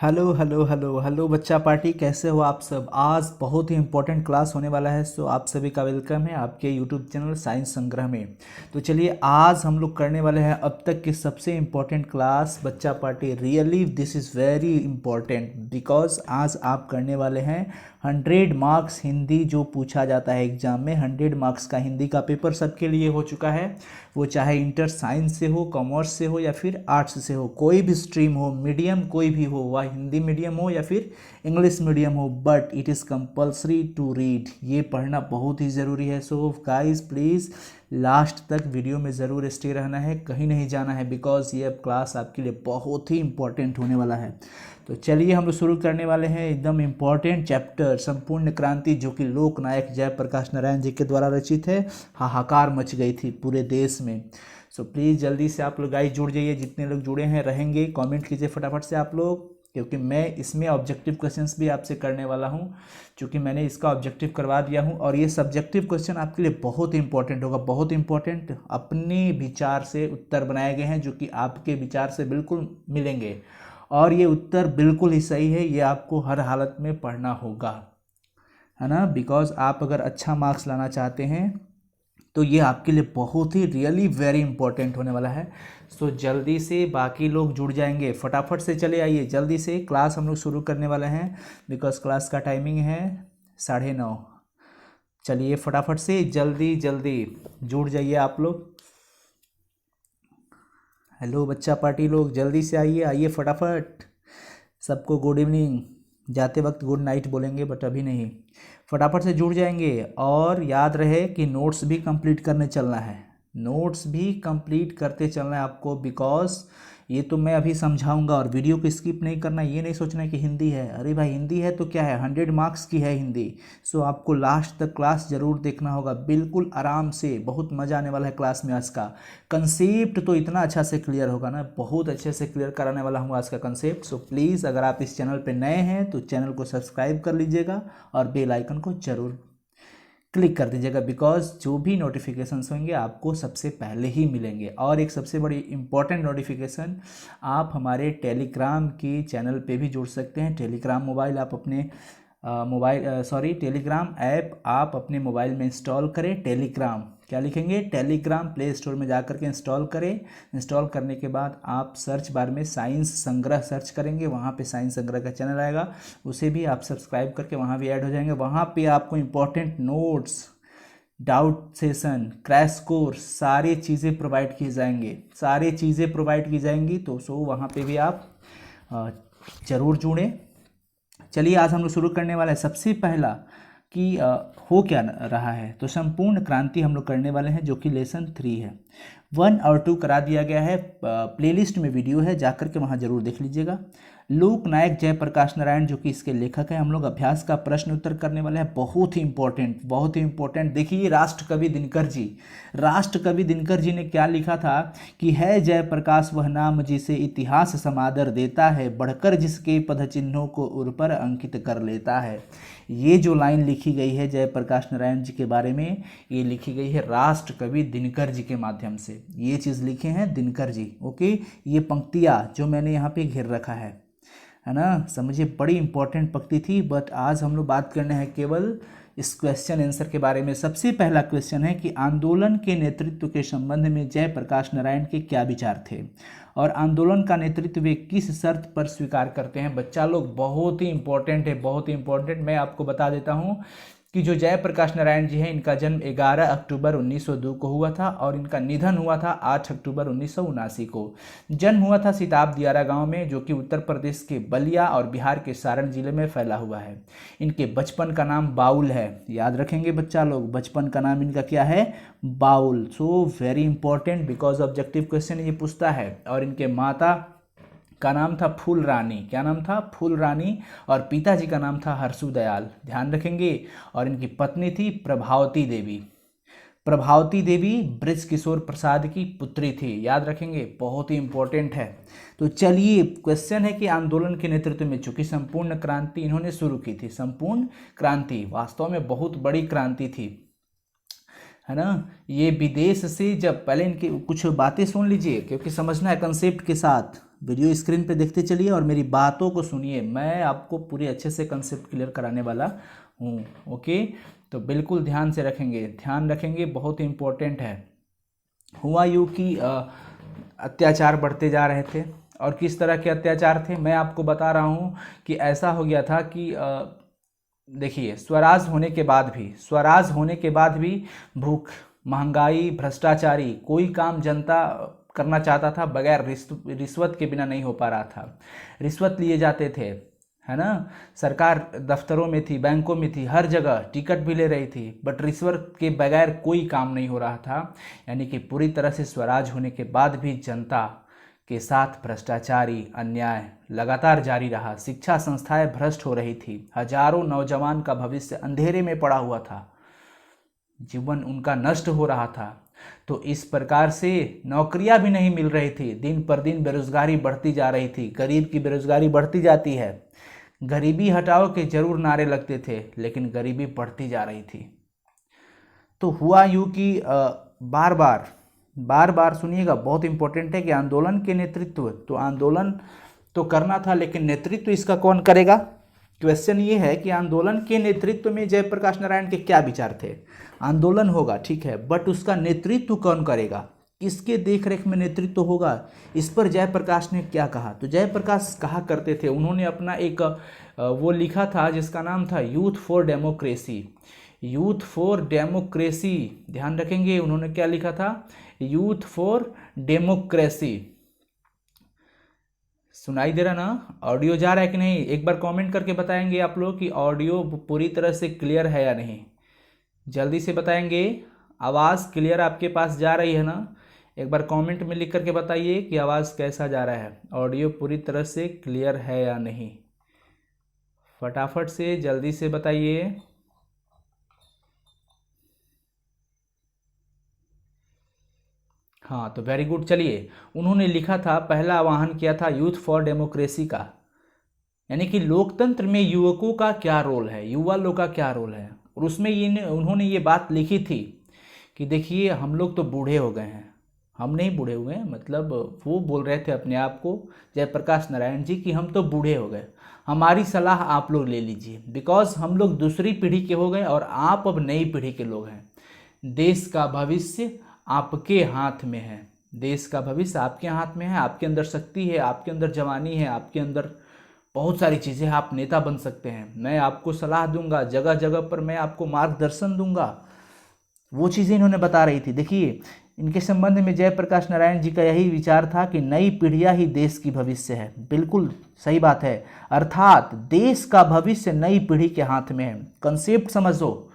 Hello hello hello hello बच्चा party, कैसे हो आप सब। आज बहुत ही इंपॉर्टेंट क्लास होने वाला है, सो आप सभी का वेलकम है आपके यूट्यूब चैनल साइंस संग्रह में। तो चलिए आज हम लोग करने वाले हैं अब तक की सबसे इम्पोर्टेंट क्लास बच्चा party. Really this is very important because आज आप करने वाले हैं 100 मार्क्स हिंदी जो पूछा जाता है एग्जाम में। 100 मार्क्स का हिंदी का पेपर सबके लिए हो चुका है, वो चाहे इंटर साइंस से हो, कॉमर्स से हो या फिर आर्ट्स से हो, कोई भी स्ट्रीम हो, मीडियम कोई भी हो, वह हिंदी मीडियम हो या फिर इंग्लिश मीडियम हो, but it is compulsory to read. ये पढ़ना बहुत ही ज़रूरी है। सो गाइस प्लीज़ लास्ट तक वीडियो में ज़रूर स्टे रहना है, कहीं नहीं जाना है, बिकॉज ये अब क्लास आपके लिए बहुत ही इंपॉर्टेंट होने वाला है। तो चलिए हम लोग शुरू करने वाले हैं एकदम इम्पॉर्टेंट चैप्टर संपूर्ण क्रांति, जो कि लोक नायक जयप्रकाश नारायण जी के द्वारा रचित है। हाहाकार मच गई थी पूरे देश में। सो प्लीज़ जल्दी से आप लोग गाइस जुड़ जाइए, जितने लोग जुड़े हैं रहेंगे कमेंट कीजिए फटाफट से आप लोग, क्योंकि मैं इसमें ऑब्जेक्टिव क्वेश्चंस भी आपसे करने वाला हूं। क्योंकि मैंने इसका ऑब्जेक्टिव करवा दिया हूं और ये सब्जेक्टिव क्वेश्चन आपके लिए बहुत इंपॉर्टेंट होगा, बहुत इंपॉर्टेंट। अपने विचार से उत्तर बनाए गए हैं जो कि आपके विचार से बिल्कुल मिलेंगे, और ये उत्तर बिल्कुल ही सही है। ये आपको हर हालत में पढ़ना होगा, है ना, बिकॉज आप अगर अच्छा मार्क्स लाना चाहते हैं तो ये आपके लिए बहुत ही रियली वेरी इंपॉर्टेंट होने वाला है। सो जल्दी से बाकी लोग जुड़ जाएंगे, फटाफट से चले आइए जल्दी से। क्लास हम लोग शुरू करने वाले हैं बिकॉज क्लास का टाइमिंग है 9:30। चलिए फटाफट से जल्दी जल्दी जुड़ जाइए आप लोग। हेलो बच्चा पार्टी लोग, जल्दी से आइए आइए फटाफट। सबको गुड इवनिंग, जाते वक्त गुड नाइट बोलेंगे बट अभी नहीं। फटाफट से जुड़ जाएंगे, और याद रहे कि नोट्स भी कंप्लीट करने चलना है, नोट्स भी कंप्लीट करते चलना है आपको, बिकॉज ये तो मैं अभी समझाऊंगा और वीडियो को स्किप नहीं करना। ये नहीं सोचना है कि हिंदी है, अरे भाई हिंदी है तो क्या है, 100 मार्क्स की है हिंदी। सो आपको लास्ट तक क्लास ज़रूर देखना होगा, बिल्कुल आराम से। बहुत मज़ा आने वाला है क्लास में। आज का कंसेप्ट तो इतना अच्छा से क्लियर होगा ना, बहुत अच्छे से क्लियर कराने वाला हूँ आज का कंसेप्ट। सो प्लीज़ अगर आप इस चैनल पे नए हैं तो चैनल को सब्सक्राइब कर लीजिएगा और बेल आइकन को जरूर क्लिक कर दीजिएगा, बिकॉज जो भी नोटिफिकेशंस होंगे आपको सबसे पहले ही मिलेंगे। और एक सबसे बड़ी इंपॉर्टेंट नोटिफिकेशन, आप हमारे टेलीग्राम की चैनल पे भी जुड़ सकते हैं। टेलीग्राम मोबाइल आप अपने टेलीग्राम ऐप आप अपने मोबाइल में इंस्टॉल करें। टेलीग्राम क्या लिखेंगे, टेलीग्राम प्ले स्टोर में जाकर के इंस्टॉल करें। इंस्टॉल करने के बाद आप सर्च बार में साइंस संग्रह सर्च करेंगे, वहाँ पे साइंस संग्रह का चैनल आएगा, उसे भी आप सब्सक्राइब करके वहाँ भी ऐड हो जाएंगे। वहाँ पे आपको important notes, doubt session, crash course, सारी चीज़ें प्रोवाइड की जाएंगे, सारी चीज़ें प्रोवाइड की जाएंगी। तो सो वहाँ पे भी आप ज़रूर जुड़ें। चलिए आज हम लोग शुरू करने वाले हैं। सबसे पहला कि हो क्या रहा है, तो संपूर्ण क्रांति हम लोग करने वाले हैं, जो कि लेसन 3 है। 1 और 2 करा दिया गया है, प्लेलिस्ट में वीडियो है, जाकर के वहाँ जरूर देख लीजिएगा। लोक नायक जयप्रकाश नारायण जो कि इसके लेखक हैं, हम लोग अभ्यास का प्रश्न उत्तर करने वाले हैं, बहुत ही इंपॉर्टेंट, बहुत ही इंपॉर्टेंट। देखिए राष्ट्रकवि दिनकर जी, राष्ट्रकवि दिनकर जी ने क्या लिखा था कि है जयप्रकाश वह नाम जिसे इतिहास समादर देता है, बढ़कर जिसके पद चिन्हों को उर पर अंकित कर लेता है। ये जो लाइन लिखी गई है जयप्रकाश नारायण जी के बारे में, ये लिखी गई है राष्ट्रकवि दिनकर जी के माध्यम से। ये चीज़ लिखे हैं दिनकर जी, ओके। ये पंक्तियाँ जो मैंने यहाँ पे घेर रखा है ना, समझिए बड़ी इंपॉर्टेंट पंक्ति थी। बट आज हम लोग बात करने हैं केवल इस क्वेश्चन आंसर के बारे में। सबसे पहला क्वेश्चन है कि आंदोलन के नेतृत्व के संबंध में जयप्रकाश नारायण के क्या विचार थे, और आंदोलन का नेतृत्व वे किस शर्त पर स्वीकार करते हैं। बच्चा लोग बहुत ही इंपॉर्टेंट है, बहुत ही इंपॉर्टेंट। मैं आपको बता देता हूँ कि जो जयप्रकाश नारायण जी हैं, इनका जन्म 11 अक्टूबर 1902 को हुआ था और इनका निधन हुआ था 8 अक्टूबर 1979 को। जन्म हुआ था सिताब दियारा गांव में, जो कि उत्तर प्रदेश के बलिया और बिहार के सारण जिले में फैला हुआ है। इनके बचपन का नाम बाउल है, याद रखेंगे बच्चा लोग, बचपन का नाम इनका क्या है, Baul. So very important because objective question ये पूछता है। और इनके माता का नाम था फूल रानी, क्या नाम था, फूल रानी, और पिताजी का नाम था हरसु दयाल, ध्यान रखेंगे। और इनकी पत्नी थी प्रभावती देवी। प्रभावती देवी ब्रज किशोर प्रसाद की पुत्री थी, याद रखेंगे, बहुत ही इंपॉर्टेंट है। तो चलिए क्वेश्चन है कि आंदोलन के नेतृत्व में, चूंकि संपूर्ण क्रांति इन्होंने शुरू की थी, संपूर्ण क्रांति वास्तव में बहुत बड़ी क्रांति थी, है ना। ये विदेश से जब, पहले इनकी कुछ बातें सुन लीजिए क्योंकि समझना है कंसेप्ट के साथ। वीडियो स्क्रीन पे देखते चलिए और मेरी बातों को सुनिए, मैं आपको पूरे अच्छे से कंसेप्ट क्लियर कराने वाला हूँ। ओके, तो बिल्कुल ध्यान से रखेंगे, ध्यान रखेंगे, बहुत इम्पोर्टेंट है। हुआ यूँ कि अत्याचार बढ़ते जा रहे थे, और किस तरह के अत्याचार थे मैं आपको बता रहा हूँ कि ऐसा हो गया था कि देखिए, स्वराज होने के बाद भी भूख, महंगाई, भ्रष्टाचारी, कोई काम जनता करना चाहता था बगैर रिश्वत के बिना नहीं हो पा रहा था। रिश्वत लिए जाते थे, है ना। सरकार दफ्तरों में थी, बैंकों में थी, हर जगह टिकट भी ले रही थी, बट रिश्वत के बगैर कोई काम नहीं हो रहा था। यानी कि पूरी तरह से स्वराज होने के बाद भी जनता के साथ भ्रष्टाचारी अन्याय लगातार जारी रहा। शिक्षा संस्थाएं भ्रष्ट हो रही थी, हजारों नौजवान का भविष्य अंधेरे में पड़ा हुआ था, जीवन उनका नष्ट हो रहा था। तो इस प्रकार से नौकरियां भी नहीं मिल रही थी, दिन पर दिन बेरोजगारी बढ़ती जा रही थी। गरीब की बेरोजगारी बढ़ती जाती है, गरीबी हटाओ के जरूर नारे लगते थे, लेकिन गरीबी बढ़ती जा रही थी। तो हुआ यूँ कि बार बार सुनिएगा, बहुत इंपॉर्टेंट है कि आंदोलन के नेतृत्व, तो आंदोलन तो करना था, लेकिन नेतृत्व इसका कौन करेगा। क्वेश्चन ये है कि आंदोलन के नेतृत्व में जयप्रकाश नारायण के क्या विचार थे। आंदोलन होगा, ठीक है, बट उसका नेतृत्व कौन करेगा, किसके देखरेख में नेतृत्व होगा, इस पर जयप्रकाश ने क्या कहा। तो जयप्रकाश कहा करते थे, उन्होंने अपना एक वो लिखा था जिसका नाम था youth for democracy. Youth for democracy, ध्यान रखेंगे, उन्होंने क्या लिखा था, यूथ फॉर डेमोक्रेसी। सुनाई दे रहा ना, ऑडियो जा रहा है कि नहीं, एक बार कमेंट करके बताएंगे आप लोग कि ऑडियो पूरी तरह से क्लियर है या नहीं, जल्दी से बताएंगे। आवाज़ क्लियर आपके पास जा रही है ना, एक बार कमेंट में लिख करके बताइए कि आवाज़ कैसा जा रहा है, ऑडियो पूरी तरह से क्लियर है या नहीं, फटाफट से जल्दी से बताइए। हाँ, तो वेरी गुड। चलिए, उन्होंने लिखा था, पहला आह्वान किया था यूथ फॉर डेमोक्रेसी का, यानी कि लोकतंत्र में युवकों का क्या रोल है, युवा लोग का क्या रोल है। और उसमें उन्होंने ये बात लिखी थी कि देखिए, हम लोग तो बूढ़े हो गए हैं, हम नहीं बूढ़े हुए हैं, मतलब वो बोल रहे थे अपने आप को, जयप्रकाश नारायण जी, कि हम तो बूढ़े हो गए, हमारी सलाह आप लोग ले लीजिए, बिकॉज हम लोग दूसरी पीढ़ी के हो गए और आप अब नई पीढ़ी के लोग हैं। देश का भविष्य आपके हाथ में है, देश का भविष्य आपके हाथ में है, आपके अंदर शक्ति है, आपके अंदर जवानी है, आपके अंदर बहुत सारी चीज़ें, आप नेता बन सकते हैं। मैं आपको सलाह दूंगा, जगह जगह पर मैं आपको मार्गदर्शन दूंगा, वो चीज़ें इन्होंने बता रही थी। देखिए, इनके संबंध में जयप्रकाश नारायण जी का यही विचार था कि नई पीढ़ियां ही देश की भविष्य है। बिल्कुल सही बात है, अर्थात देश का भविष्य नई पीढ़ी के हाथ में है। कंसेप्ट समझो,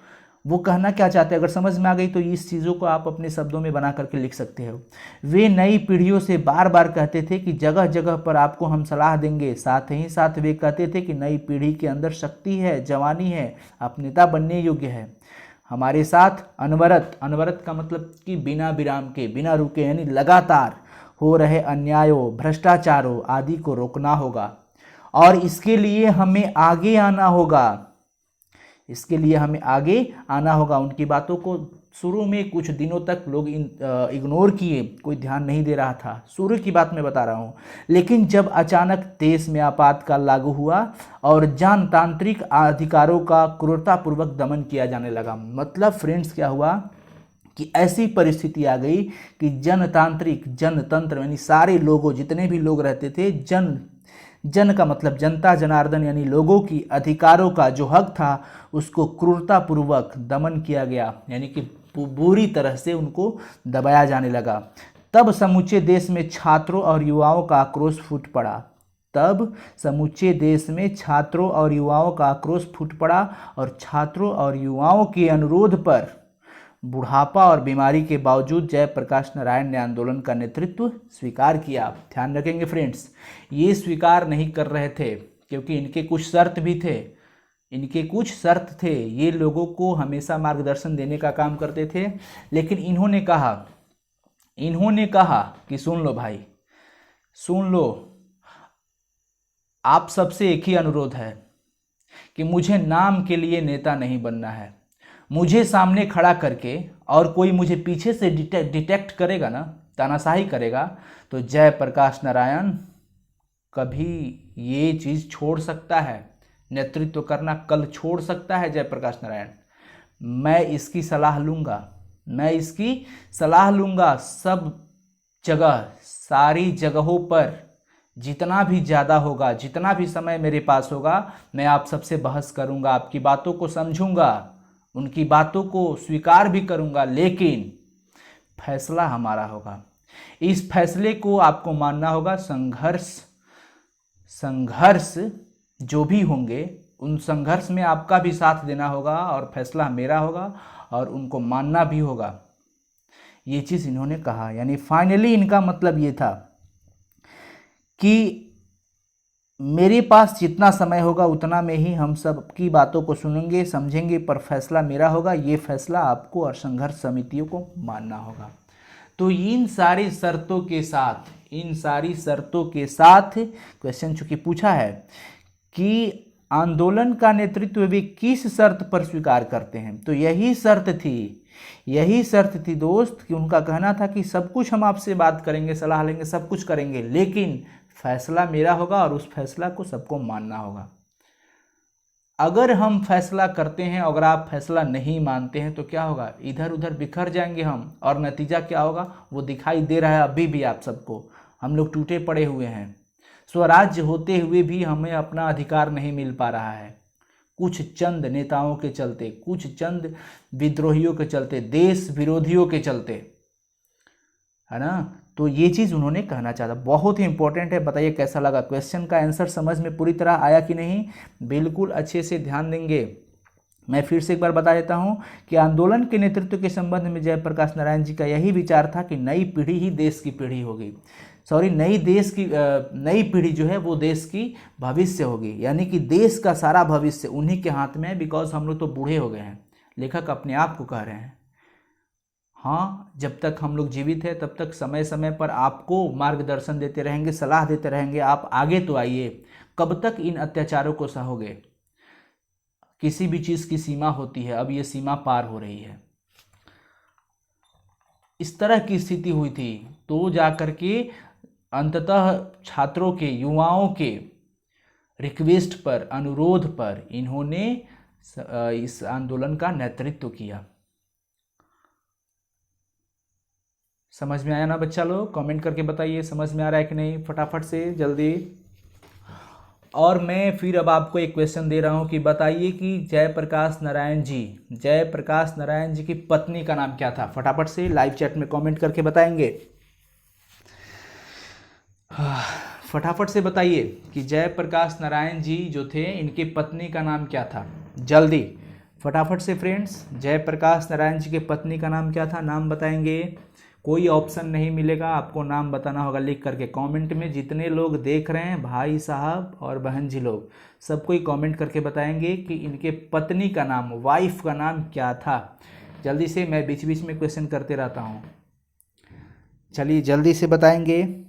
वो कहना क्या चाहते हैं, अगर समझ में आ गई तो इस चीज़ों को आप अपने शब्दों में बना करके लिख सकते हो। वे नई पीढ़ियों से बार बार कहते थे कि जगह जगह पर आपको हम सलाह देंगे, साथ ही साथ वे कहते थे कि नई पीढ़ी के अंदर शक्ति है, जवानी है, आप नेता बनने योग्य है। हमारे साथ अनवरत, अनवरत का मतलब कि बिना विराम के, बिना रुके, यानी लगातार हो रहे अन्यायों, भ्रष्टाचारों आदि को रोकना होगा, और इसके लिए हमें आगे आना होगा, इसके लिए हमें आगे आना होगा। उनकी बातों को शुरू में कुछ दिनों तक लोग इग्नोर किए, कोई ध्यान नहीं दे रहा था, शुरू की बात मैं बता रहा हूँ। लेकिन जब अचानक देश में आपातकाल लागू हुआ और जनतांत्रिक अधिकारों का क्रूरतापूर्वक दमन किया जाने लगा, मतलब फ्रेंड्स क्या हुआ कि ऐसी परिस्थिति आ गई कि जनतंत्र यानी सारे लोगों, जितने भी लोग रहते थे, जन का मतलब जनता जनार्दन, यानी लोगों की अधिकारों का जो हक था उसको क्रूरतापूर्वक दमन किया गया, यानी कि बुरी तरह से उनको दबाया जाने लगा। तब समूचे देश में छात्रों और युवाओं का आक्रोश फूट पड़ा, तब समूचे देश में छात्रों और युवाओं का आक्रोश फूट पड़ा, और छात्रों और युवाओं के अनुरोध पर बुढ़ापा और बीमारी के बावजूद जयप्रकाश नारायण ने आंदोलन का नेतृत्व स्वीकार किया। ध्यान रखेंगे फ्रेंड्स, ये स्वीकार नहीं कर रहे थे क्योंकि इनके कुछ शर्त भी थे, इनके कुछ शर्त थे, ये लोगों को हमेशा मार्गदर्शन देने का काम करते थे। लेकिन इन्होंने कहा कि सुन लो भाई, सुन लो, आप सबसे एक ही अनुरोध है कि मुझे नाम के लिए नेता नहीं बनना है, मुझे सामने खड़ा करके और कोई मुझे पीछे से डिटेक्ट करेगा ना, तानाशाही करेगा, तो जयप्रकाश नारायण कभी ये चीज़ छोड़ सकता है, नेतृत्व करना कल छोड़ सकता है जयप्रकाश नारायण। मैं इसकी सलाह लूँगा, मैं इसकी सलाह लूँगा सब जगह, सारी जगहों पर, जितना भी ज़्यादा होगा, जितना भी समय मेरे पास होगा, मैं आप सबसे बहस करूँगा, आपकी बातों को समझूंगा, उनकी बातों को स्वीकार भी करूँगा, लेकिन फैसला हमारा होगा। इस फैसले को आपको मानना होगा। संघर्ष जो भी होंगे उन संघर्ष में आपका भी साथ देना होगा और फैसला मेरा होगा और उनको मानना भी होगा। ये चीज़ इन्होंने कहा, यानी फाइनली इनका मतलब ये था कि मेरे पास जितना समय होगा उतना में ही हम सब की बातों को सुनेंगे, समझेंगे, पर फैसला मेरा होगा। ये फैसला आपको और संघर्ष समितियों को मानना होगा। तो इन सारी शर्तों के साथ क्वेश्चन चूंकि पूछा है कि आंदोलन का नेतृत्व वे किस शर्त पर स्वीकार करते हैं, तो यही शर्त थी दोस्त, कि उनका कहना था कि सब कुछ हम आपसे बात करेंगे, सलाह लेंगे, सब कुछ करेंगे, लेकिन फैसला मेरा होगा और उस फैसला को सबको मानना होगा। अगर हम फैसला करते हैं, अगर आप फैसला नहीं मानते हैं तो क्या होगा, इधर उधर बिखर जाएंगे हम, और नतीजा क्या होगा वो दिखाई दे रहा है अभी भी आप सबको। हम लोग टूटे पड़े हुए हैं, स्वराज्य होते हुए भी हमें अपना अधिकार नहीं मिल पा रहा है, कुछ चंद नेताओं के चलते, कुछ चंद विद्रोहियों के चलते, देश विरोधियों के चलते, है ना। तो ये चीज़ उन्होंने कहना चाहा। बहुत ही इंपॉर्टेंट है। बताइए कैसा लगा, क्वेश्चन का आंसर समझ में पूरी तरह आया कि नहीं, बिल्कुल अच्छे से ध्यान देंगे। मैं फिर से एक बार बता देता हूँ कि आंदोलन के नेतृत्व के संबंध में जयप्रकाश नारायण जी का यही विचार था कि नई पीढ़ी ही देश की पीढ़ी होगी, नई पीढ़ी जो है वो देश की भविष्य होगी, यानी कि देश का सारा भविष्य उन्हीं के हाथ में है, बिकॉज हम लोग तो बूढ़े हो गए हैं। लेखक अपने आप को कह रहे हैं। हाँ, जब तक हम लोग जीवित हैं तब तक समय समय पर आपको मार्गदर्शन देते रहेंगे, सलाह देते रहेंगे, आप आगे तो आइए। कब तक इन अत्याचारों को सहोगे, किसी भी चीज़ की सीमा होती है, अब ये सीमा पार हो रही है। इस तरह की स्थिति हुई थी तो जाकर के अंततः छात्रों के, युवाओं के रिक्वेस्ट पर, अनुरोध पर इन्होंने इस आंदोलन का नेतृत्व किया। समझ में आया ना बच्चा लोग? कमेंट करके बताइए समझ में आ रहा है कि नहीं, फटाफट से जल्दी। और मैं फिर अब आपको एक क्वेश्चन दे रहा हूं कि बताइए कि जयप्रकाश नारायण जी की पत्नी का नाम क्या था। फटाफट से लाइव चैट में कमेंट करके बताएंगे। फटाफट से बताइए कि जयप्रकाश नारायण जी जो थे, इनकी पत्नी का नाम क्या था, जल्दी फटाफट से फ्रेंड्स। जयप्रकाश नारायण जी के पत्नी का नाम क्या था, नाम बताएंगे। कोई ऑप्शन नहीं मिलेगा, आपको नाम बताना होगा लिख करके कमेंट में। जितने लोग देख रहे हैं भाई साहब और बहन जी लोग, सबको ही कमेंट करके बताएंगे कि इनके पत्नी का नाम, वाइफ का नाम क्या था। जल्दी से, मैं बीच बीच में क्वेश्चन करते रहता हूँ, चलिए जल्दी से बताएंगे।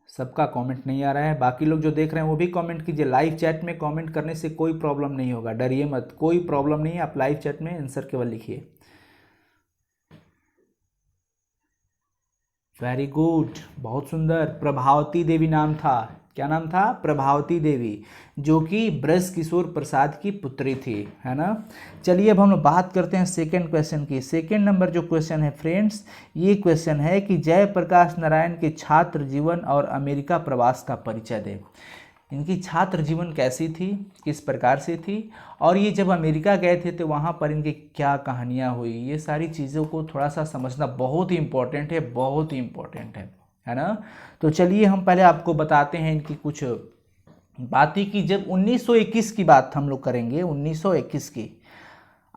सबका कमेंट नहीं आ रहा है, बाकी लोग जो देख रहे हैं वो भी कमेंट कीजिए। लाइव चैट में कमेंट करने से कोई प्रॉब्लम नहीं होगा, डरिए मत, कोई प्रॉब्लम नहीं है। आप लाइव चैट में आंसर केवल लिखिए। वेरी गुड, बहुत सुंदर। प्रभावती देवी नाम था, क्या नाम था, प्रभावती देवी, जो कि ब्रज किशोर प्रसाद की पुत्री थी, है ना। चलिए अब हम लोग बात करते हैं सेकंड क्वेश्चन की। सेकंड नंबर जो क्वेश्चन है फ्रेंड्स, ये क्वेश्चन है कि जयप्रकाश नारायण के छात्र जीवन और अमेरिका प्रवास का परिचय दें। इनकी छात्र जीवन कैसी थी, किस प्रकार से थी, और ये जब अमेरिका गए थे तो वहाँ पर इनकी क्या कहानियाँ हुई, ये सारी चीज़ों को थोड़ा सा समझना बहुत ही इम्पोर्टेंट है, बहुत ही इम्पोर्टेंट है ना। तो चलिए हम पहले आपको बताते हैं इनकी कुछ बातें कि जब 1921 की बात हम लोग करेंगे, 1921 की।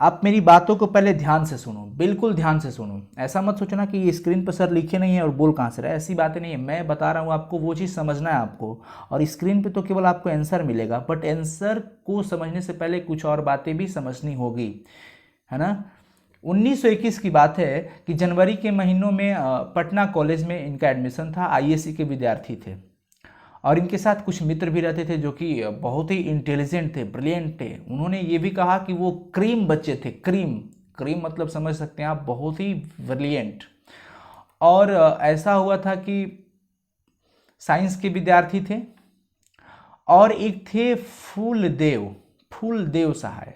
आप मेरी बातों को पहले ध्यान से सुनो, बिल्कुल ध्यान से सुनो। ऐसा मत सोचना कि ये स्क्रीन पर सर लिखे नहीं है और बोल कहाँ से रहा है, ऐसी बातें नहीं है। मैं बता रहा हूँ आपको, वो चीज़ समझना है आपको, और स्क्रीन पे तो केवल आपको आंसर मिलेगा, बट आंसर को समझने से पहले कुछ और बातें भी समझनी होगी, है ना। 1921 की बात है कि जनवरी के महीनों में पटना कॉलेज में इनका एडमिशन था। आईएससी के विद्यार्थी थे और इनके साथ कुछ मित्र भी रहते थे जो कि बहुत ही इंटेलिजेंट थे, ब्रिलियंट थे। उन्होंने ये भी कहा कि वो क्रीम बच्चे थे, क्रीम मतलब समझ सकते हैं आप, बहुत ही ब्रिलियंट। और ऐसा हुआ था कि साइंस के विद्यार्थी थे और एक थे फूलदेव सहाय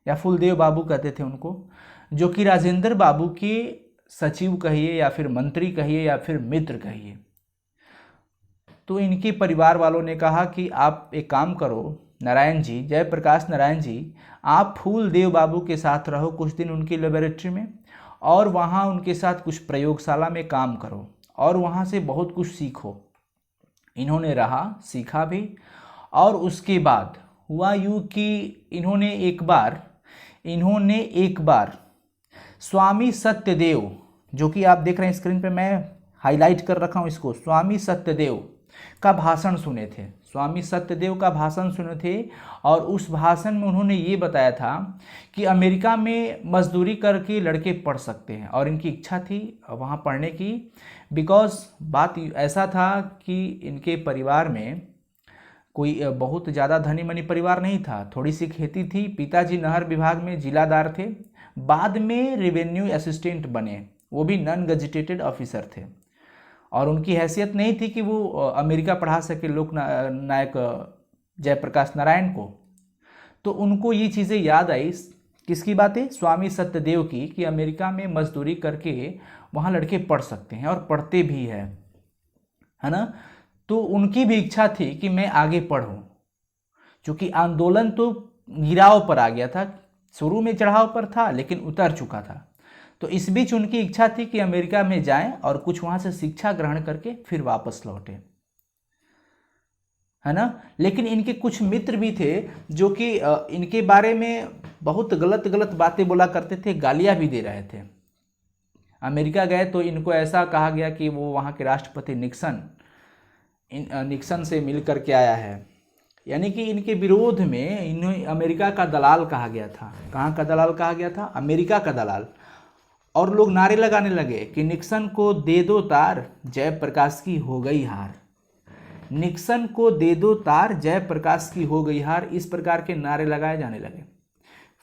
या फूलदेव बाबू कहते थे उनको, जो कि राजेंद्र बाबू के सचिव कहिए या फिर मंत्री कहिए या फिर मित्र कहिए। तो इनके परिवार वालों ने कहा कि आप एक काम करो नारायण जी, जयप्रकाश नारायण जी, आप फूलदेव बाबू के साथ रहो कुछ दिन उनकी लेबोरेटरी में और वहाँ उनके साथ कुछ प्रयोगशाला में काम करो और वहाँ से बहुत कुछ सीखो। इन्होंने रहा, सीखा भी, और उसके बाद हुआ यूँ कि इन्होंने एक बार स्वामी सत्यदेव, जो कि आप देख रहे हैं स्क्रीन पे, मैं हाईलाइट कर रखा हूँ इसको, स्वामी सत्यदेव का भाषण सुने थे। स्वामी सत्यदेव का भाषण सुने थे और उस भाषण में उन्होंने ये बताया था कि अमेरिका में मजदूरी करके लड़के पढ़ सकते हैं और इनकी इच्छा थी वहाँ पढ़ने की। बिकॉज बात ऐसा था कि इनके परिवार में कोई बहुत ज़्यादा धनी मनी परिवार नहीं था, थोड़ी सी खेती थी। पिताजी नहर विभाग में जिलादार थे, बाद में रेवेन्यू असिस्टेंट बने, वो भी नॉन गजेटेड ऑफिसर थे और उनकी हैसियत नहीं थी कि वो अमेरिका पढ़ा सके लोक नायक जयप्रकाश नारायण को। तो उनको ये चीज़ें याद आई, किसकी बातें, स्वामी सत्यदेव की, कि अमेरिका में मजदूरी करके वहाँ लड़के पढ़ सकते हैं और पढ़ते भी है ना। तो उनकी भी इच्छा थी कि मैं आगे पढ़ूं, क्योंकि आंदोलन तो गिराव पर आ गया था, शुरू में चढ़ाव पर था लेकिन उतर चुका था। तो इस बीच उनकी इच्छा थी कि अमेरिका में जाएं और कुछ वहाँ से शिक्षा ग्रहण करके फिर वापस लौटें, है ना। लेकिन इनके कुछ मित्र भी थे जो कि इनके बारे में बहुत गलत बातें बोला करते थे, गालियाँ भी दे रहे थे। अमेरिका गए तो इनको ऐसा कहा गया कि वो वहाँ के राष्ट्रपति निक्सन से मिल करके आया है, यानी कि इनके विरोध में इन्हें अमेरिका का दलाल कहा गया था। कहाँ का दलाल कहा गया था? अमेरिका का दलाल। और लोग नारे लगाने लगे कि निक्सन को दे दो तार, जयप्रकाश की हो गई हार। निक्सन को दे दो तार, जयप्रकाश की हो गई हार, इस प्रकार के नारे लगाए जाने लगे।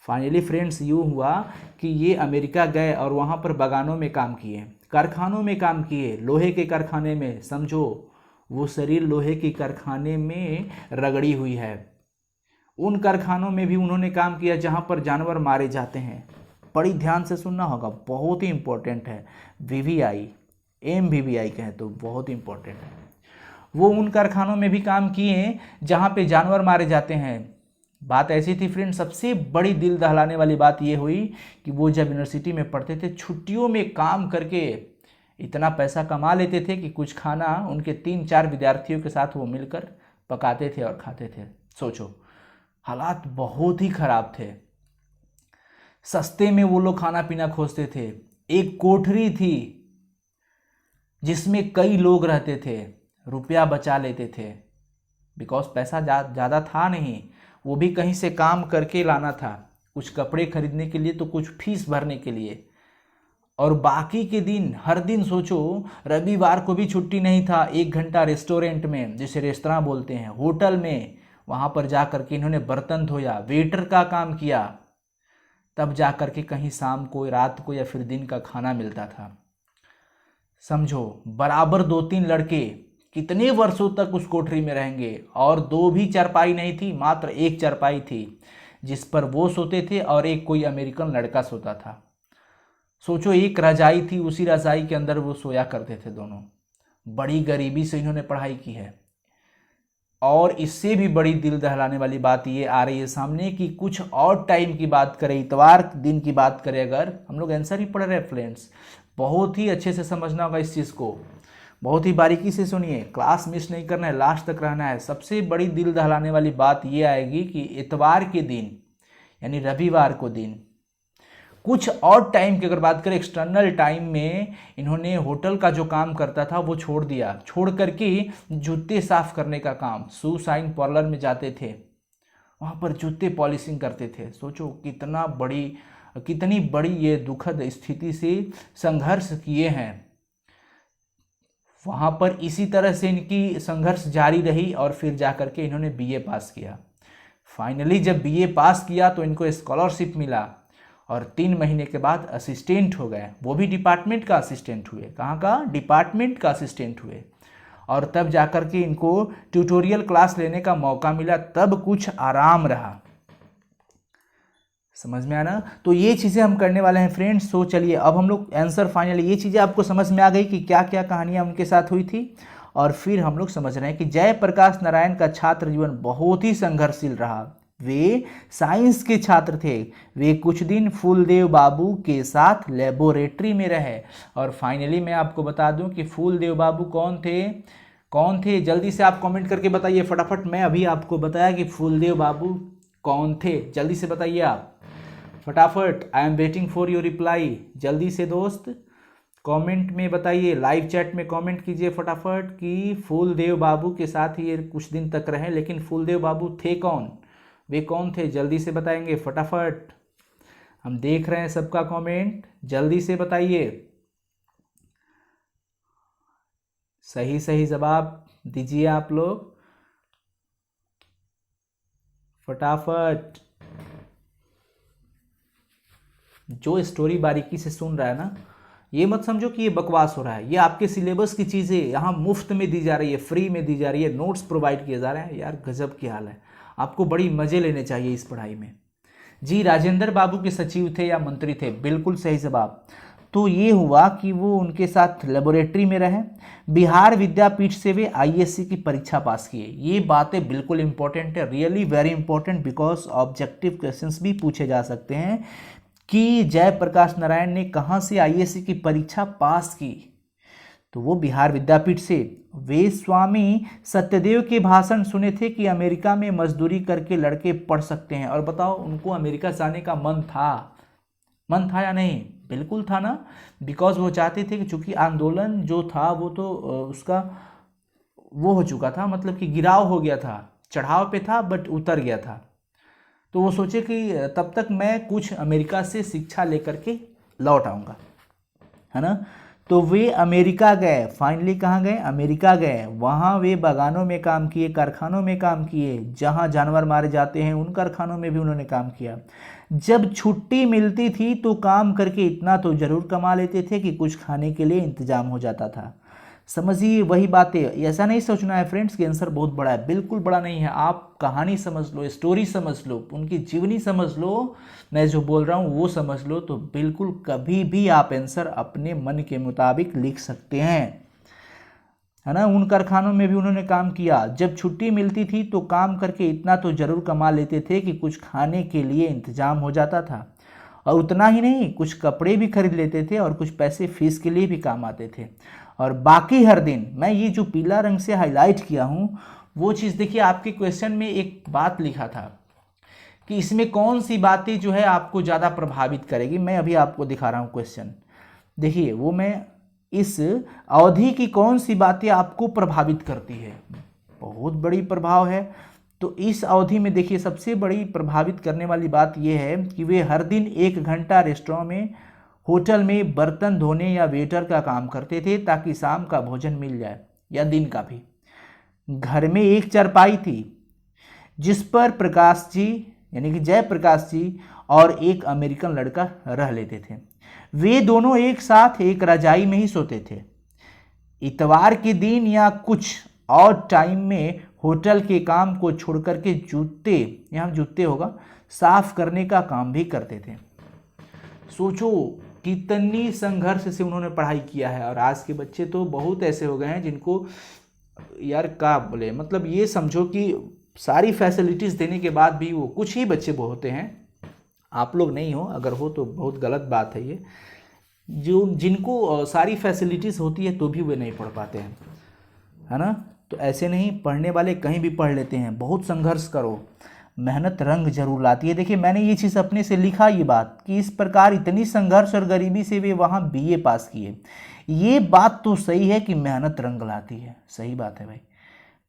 फाइनली फ्रेंड्स यूँ हुआ कि ये अमेरिका गए और वहाँ पर बागानों में काम किए, कारखानों में काम किए, लोहे के कारखाने में, समझो वो शरीर लोहे के कारखाने में रगड़ी हुई है। उन कारखानों में भी उन्होंने काम किया जहाँ पर जानवर मारे जाते हैं। बड़ी ध्यान से सुनना होगा, बहुत ही इम्पोर्टेंट है। VVI MVVI कहें तो बहुत इम्पोर्टेंट है। वो उन कारखानों में भी काम किए जहाँ पे जानवर मारे जाते हैं। बात ऐसी थी फ्रेंड, सबसे बड़ी दिल दहलाने वाली बात ये हुई कि वो जब यूनिवर्सिटी में पढ़ते थे, छुट्टियों में काम करके इतना पैसा कमा लेते थे कि कुछ खाना उनके 3-4 विद्यार्थियों के साथ वो मिलकर पकाते थे और खाते थे। सोचो, हालात बहुत ही खराब थे। सस्ते में वो लोग खाना पीना खोजते थे। एक कोठरी थी जिसमें कई लोग रहते थे, रुपया बचा लेते थे, बिकॉज पैसा ज़्यादा था नहीं, वो भी कहीं से काम करके लाना था, कुछ कपड़े खरीदने के लिए तो कुछ फीस भरने के लिए। और बाकी के दिन, हर दिन सोचो, रविवार को भी छुट्टी नहीं था। 1 घंटा रेस्टोरेंट में, जिसे रेस्तरां बोलते हैं, होटल में, वहाँ पर जा कर के इन्होंने बर्तन धोया, वेटर का काम किया, तब जा कर के कहीं शाम को, रात को या फिर दिन का खाना मिलता था। समझो, बराबर 2-3 लड़के कितने वर्षों तक उस कोठरी में रहेंगे। और 2 भी चारपाई नहीं थी, मात्र 1 चारपाई थी जिस पर वो सोते थे और एक कोई अमेरिकन लड़का सोता था। सोचो, एक रजाई थी, उसी रजाई के अंदर वो सोया करते थे दोनों। बड़ी गरीबी से इन्होंने पढ़ाई की है। और इससे भी बड़ी दिल दहलाने वाली बात ये आ रही है सामने कि कुछ और टाइम की बात करें, इतवार दिन की बात करें, अगर हम लोग आंसर ही पढ़ रहे हैं फ्रेंड्स, बहुत ही अच्छे से समझना होगा इस चीज़ को, बहुत ही बारीकी से सुनिए, क्लास मिस नहीं करना है, लास्ट तक रहना है। सबसे बड़ी दिल दहलाने वाली बात ये आएगी कि इतवार के दिन, यानी रविवार को दिन, कुछ और टाइम की अगर बात करें, एक्सटर्नल टाइम में इन्होंने होटल का जो काम करता था वो छोड़ दिया, छोड़ करके जूते साफ करने का काम, शू शाइन पार्लर में जाते थे, वहाँ पर जूते पॉलिशिंग करते थे। सोचो कितनी बड़ी ये दुखद स्थिति से संघर्ष किए हैं वहाँ पर। इसी तरह से इनकी संघर्ष जारी रही और फिर जा कर के इन्होंने BA पास किया। फाइनली जब BA पास किया तो इनको स्कॉलरशिप मिला और 3 महीने के बाद असिस्टेंट हो गए, वो भी डिपार्टमेंट का असिस्टेंट हुए। कहाँ का? डिपार्टमेंट का असिस्टेंट हुए। और तब जाकर के इनको ट्यूटोरियल क्लास लेने का मौका मिला, तब कुछ आराम रहा। समझ में आना? तो ये चीज़ें हम करने वाले हैं फ्रेंड्स। सो चलिए अब हम लोग आंसर फाइनल, ये चीज़ें आपको समझ में आ गई कि क्या क्या कहानियाँ उनके साथ हुई थी। और फिर हम लोग समझ रहे हैं कि जयप्रकाश नारायण का छात्र जीवन बहुत ही संघर्षशील रहा। वे साइंस के छात्र थे। वे कुछ दिन फूलदेव बाबू के साथ लेबोरेटरी में रहे। और फाइनली मैं आपको बता दूं कि फूलदेव बाबू कौन थे? कौन थे? जल्दी से आप कमेंट करके बताइए फटाफट। मैं अभी आपको बताया कि फूलदेव बाबू कौन थे, जल्दी से बताइए आप फटाफट। I am waiting for your reply. जल्दी से दोस्त कमेंट में बताइए, लाइव चैट में कमेंट कीजिए फटाफट कि फूलदेव बाबू के साथ ये कुछ दिन तक रहे। लेकिन फूलदेव बाबू थे कौन? वे कौन थे? जल्दी से बताएंगे फटाफट। हम देख रहे हैं सबका कमेंट, जल्दी से बताइए। सही सही जवाब दीजिए आप लोग फटाफट। जो स्टोरी बारीकी से सुन रहा है ना, ये मत समझो कि ये बकवास हो रहा है। ये आपके सिलेबस की चीज़ें यहाँ मुफ्त में दी जा रही है, फ्री में दी जा रही है, नोट्स प्रोवाइड किए जा रहे हैं। यार गजब की हाल है, आपको बड़ी मज़े लेने चाहिए इस पढ़ाई में। जी राजेंद्र बाबू के सचिव थे या मंत्री थे? बिल्कुल सही जवाब। तो ये हुआ कि वो उनके साथ लेबोरेटरी में रहे। बिहार विद्यापीठ से वे आईएससी की परीक्षा पास किए। ये बातें बिल्कुल इंपॉर्टेंट है, really very important, because objective questions भी पूछे जा सकते हैं कि जयप्रकाश नारायण ने कहाँ से आईएससी की परीक्षा पास की। तो वो बिहार विद्यापीठ से। वे स्वामी सत्यदेव के भाषण सुने थे कि अमेरिका में मजदूरी करके लड़के पढ़ सकते हैं। और बताओ उनको अमेरिका जाने का मन था या नहीं? बिल्कुल था ना, बिकॉज वो चाहते थे कि चूंकि आंदोलन जो था वो तो उसका वो हो चुका था, मतलब कि गिराव हो गया था, चढ़ाव पे था बट उतर गया था। तो वो सोचे कि तब तक मैं कुछ अमेरिका से शिक्षा लेकर के लौट आऊँगा, है ना। तो वे अमेरिका गए। फाइनली कहाँ गए? अमेरिका गए। वहाँ वे बागानों में काम किए, कारखानों में काम किए, जहाँ जानवर मारे जाते हैं उन कारखानों में भी उन्होंने काम किया। जब छुट्टी मिलती थी तो काम करके इतना तो ज़रूर कमा लेते थे कि कुछ खाने के लिए इंतजाम हो जाता था। समझिए वही बातें। ऐसा नहीं सोचना है फ्रेंड्स कि आंसर बहुत बड़ा है, बिल्कुल बड़ा नहीं है। आप कहानी समझ लो, स्टोरी समझ लो, उनकी जीवनी समझ लो, मैं जो बोल रहा हूँ वो समझ लो, तो बिल्कुल कभी भी आप आंसर अपने मन के मुताबिक लिख सकते हैं, है ना। उन कारखानों में भी उन्होंने काम किया। जब छुट्टी मिलती थी तो काम करके इतना तो ज़रूर कमा लेते थे कि कुछ खाने के लिए इंतजाम हो जाता था। और उतना ही नहीं, कुछ कपड़े भी खरीद लेते थे और कुछ पैसे फीस के लिए भी काम आते थे। और बाकी हर दिन, मैं ये जो पीला रंग से हाईलाइट किया हूँ वो चीज़ देखिए, आपके क्वेश्चन में एक बात लिखा था कि इसमें कौन सी बातें जो है आपको ज़्यादा प्रभावित करेगी। मैं अभी आपको दिखा रहा हूँ क्वेश्चन, देखिए वो मैं इस अवधि की कौन सी बातें आपको प्रभावित करती है, बहुत बड़ी प्रभाव है। तो इस अवधि में देखिए सबसे बड़ी प्रभावित करने वाली बात यह है कि वे हर दिन 1 घंटा रेस्टोरेंट में, होटल में बर्तन धोने या वेटर का काम करते थे ताकि शाम का भोजन मिल जाए या दिन का भी। घर में एक चारपाई थी जिस पर प्रकाश जी यानी कि जयप्रकाश जी और एक अमेरिकन लड़का रह लेते थे। वे दोनों एक साथ एक रजाई में ही सोते थे। इतवार के दिन या कुछ और टाइम में होटल के काम को छोड़कर के जूते, यहाँ जूते होगा, साफ करने का काम भी करते थे। सोचो कितनी संघर्ष से उन्होंने पढ़ाई किया है। और आज के बच्चे तो बहुत ऐसे हो गए हैं जिनको यार क्या बोले, मतलब ये समझो कि सारी फैसिलिटीज़ देने के बाद भी वो कुछ ही बच्चे वो होते हैं, आप लोग नहीं हो, अगर हो तो बहुत गलत बात है ये, जो जिनको सारी फैसिलिटीज़ होती है तो भी वे नहीं पढ़ पाते हैं, है ना। तो ऐसे नहीं, पढ़ने वाले कहीं भी पढ़ लेते हैं। बहुत संघर्ष करो, मेहनत रंग जरूर लाती है। देखिए मैंने ये चीज़ अपने से लिखा ये बात कि इस प्रकार इतनी संघर्ष और गरीबी से वे वहाँ बीए पास किए। ये बात तो सही है कि मेहनत रंग लाती है, सही बात है भाई,